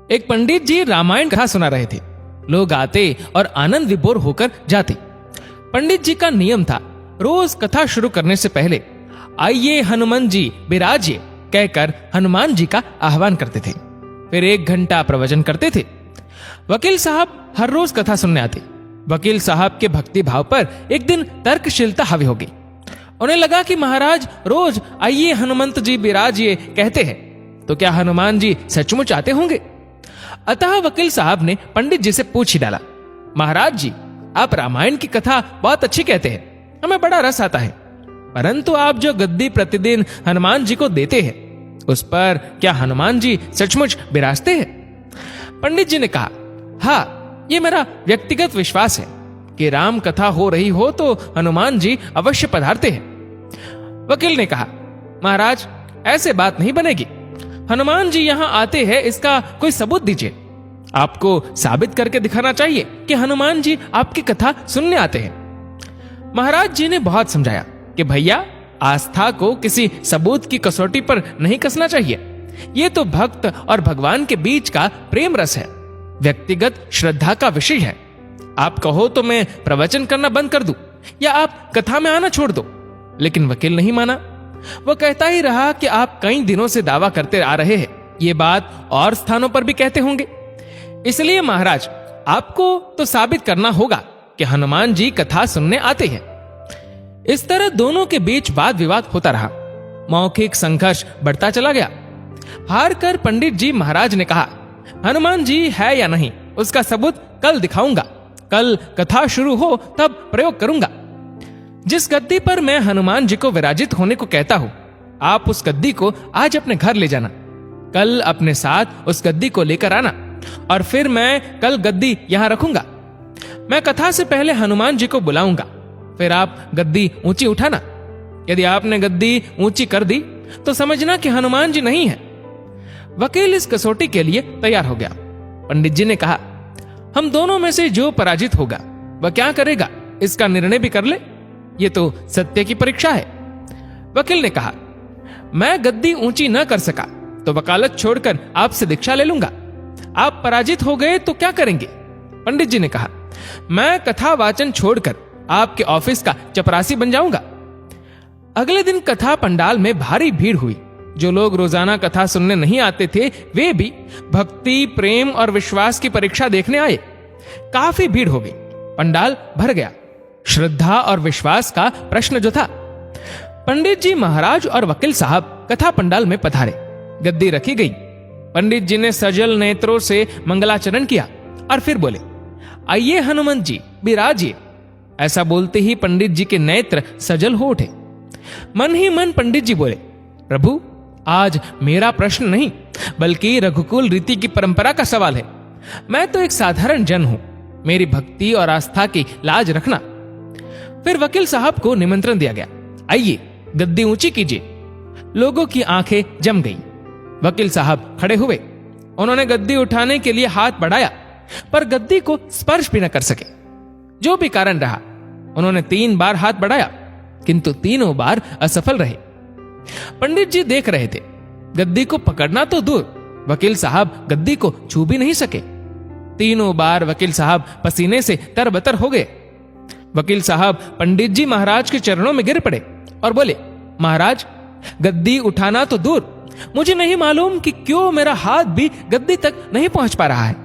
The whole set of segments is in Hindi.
एक पंडित जी रामायण कथा सुना रहे थे। लोग आते और आनंद विभोर होकर जाते। पंडित जी का नियम था, रोज कथा शुरू करने से पहले आइए हनुमान जी विराजिए कहकर हनुमान जी का आह्वान करते थे। फिर 1 घंटा प्रवचन करते थे। वकील साहब हर रोज कथा सुनने आते। वकील साहब के भक्ति भाव पर एक दिन तर्कशीलता हावी हो गई। उन्हें लगा कि महाराज रोज आइए हनुमंत जी विराजिए कहते हैं, तो क्या हनुमान जी सचमुच आते होंगे? अतः वकील साहब ने पंडित जी से पूछ ही डाला, महाराज जी आप रामायण की कथा बहुत अच्छी कहते हैं, हमें बड़ा रस आता है, परंतु आप जो गद्दी प्रतिदिन हनुमान जी को देते हैं उस पर क्या हनुमान जी सचमुच विराजते हैं? पंडित जी ने कहा, हाँ, ये मेरा व्यक्तिगत विश्वास है कि राम कथा हो रही हो तो हनुमान जी अवश्य पधारते हैं। वकील ने कहा, महाराज ऐसे बात नहीं बनेगी। हनुमान जी यहाँ आते हैं इसका कोई सबूत दीजिए। आपको साबित करके दिखाना चाहिए कि हनुमान जी आपकी कथा सुनने आते हैं। महाराज जी ने बहुत समझाया कि भैया आस्था को किसी सबूत की कसौटी पर नहीं कसना चाहिए। ये तो भक्त और भगवान के बीच का प्रेम रस है, व्यक्तिगत श्रद्धा का विषय है। आप कहो तो मैं प्रवचन करना बंद कर दूं या आप कथा में आना छोड़ दो। लेकिन वकील नहीं माना। वो कहता ही रहा कि आप कई दिनों से दावा करते आ रहे हैं, ये बात और स्थानों पर भी कहते होंगे। इसलिए महाराज आपको तो साबित करना होगा कि हनुमान जी कथा सुनने आते हैं। इस तरह दोनों के बीच वाद विवाद होता रहा। मौखिक संघर्ष बढ़ता चला गया। हार कर पंडित जी महाराज ने कहा, हनुमान जी है या नहीं उसका सबूत कल दिखाऊंगा। कल कथा शुरू हो तब प्रयोग करूंगा। जिस गद्दी पर मैं हनुमान जी को विराजित होने को कहता हूं, आप उस गद्दी को आज अपने घर ले जाना। कल अपने साथ उस गद्दी को लेकर आना और फिर मैं कल गद्दी यहां रखूंगा। मैं कथा से पहले हनुमान जी को बुलाऊंगा, फिर आप गद्दी ऊंची उठाना। यदि आपने गद्दी ऊंची कर दी तो समझना कि हनुमान जी नहीं है। वकील इस कसौटी के लिए तैयार हो गया। पंडित जी ने कहा, हम दोनों में से जो पराजित होगा वह क्या करेगा इसका निर्णय भी कर ले। ये तो सत्य की परीक्षा है। वकील ने कहा, मैं गद्दी ऊंची न कर सका तो वकालत छोड़कर आपसे दीक्षा ले लूंगा। आप पराजित हो गए तो क्या करेंगे? पंडित जी ने कहा, मैं कथा वाचन छोड़कर आपके ऑफिस का चपरासी बन जाऊंगा। अगले दिन कथा पंडाल में भारी भीड़ हुई। जो लोग रोजाना कथा सुनने नहीं आते थे वे भी भक्ति, प्रेम और विश्वास की परीक्षा देखने आए। काफी भीड़ हो गई। पंडाल भर गया। श्रद्धा और विश्वास का प्रश्न जो था। पंडित जी महाराज और वकील साहब कथा पंडाल में पधारे। गद्दी रखी गई। पंडित जी ने सजल नेत्रों से मंगलाचरण किया और फिर बोले, आइए हनुमान जी विराजिए। ऐसा बोलते ही पंडित जी के नेत्र सजल हो उठे। मन ही मन पंडित जी बोले, प्रभु आज मेरा प्रश्न नहीं बल्कि रघुकुल रीति की परंपरा का सवाल है। मैं तो एक साधारण जन हूं, मेरी भक्ति और आस्था की लाज रखना। फिर वकील साहब को निमंत्रण दिया गया, आइए गद्दी ऊंची कीजिए। लोगों की आंखें जम गईं। वकील साहब खड़े हुए। उन्होंने गद्दी उठाने के लिए हाथ बढ़ाया पर गद्दी को स्पर्श भी न कर सके। जो भी कारण रहा, उन्होंने 3 बार हाथ बढ़ाया किंतु तीनों बार असफल रहे। पंडित जी देख रहे थे। गद्दी को पकड़ना तो दूर, वकील साहब गद्दी को छू भी नहीं सके। तीनों बार वकील साहब पसीने से तरबतर हो गए। वकील साहब पंडित जी महाराज के चरणों में गिर पड़े और बोले, महाराज गद्दी उठाना तो दूर, मुझे नहीं मालूम कि क्यों मेरा हाथ भी गद्दी तक नहीं पहुंच पा रहा है,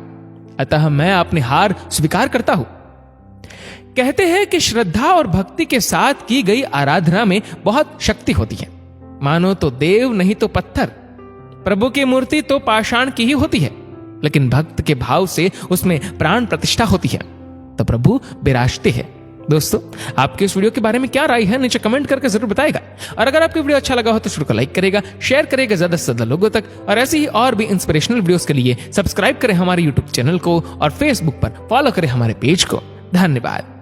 अतः मैं अपनी हार स्वीकार करता हूं। कहते हैं कि श्रद्धा और भक्ति के साथ की गई आराधना में बहुत शक्ति होती है। मानो तो देव नहीं तो पत्थर। प्रभु की मूर्ति तो पाषाण की ही होती है, लेकिन भक्त के भाव से उसमें प्राण प्रतिष्ठा होती है तो प्रभु विराजते हैं। दोस्तों, आपके इस वीडियो के बारे में क्या राय है नीचे कमेंट करके जरूर बताएगा। और अगर आपको वीडियो अच्छा लगा हो तो वीडियो को लाइक करेगा, शेयर करेगा ज्यादा से ज्यादा लोगों तक। और ऐसे ही और भी इंस्पिरेशनल वीडियोस के लिए सब्सक्राइब करें हमारे यूट्यूब चैनल को और फेसबुक पर फॉलो करें हमारे पेज को। धन्यवाद।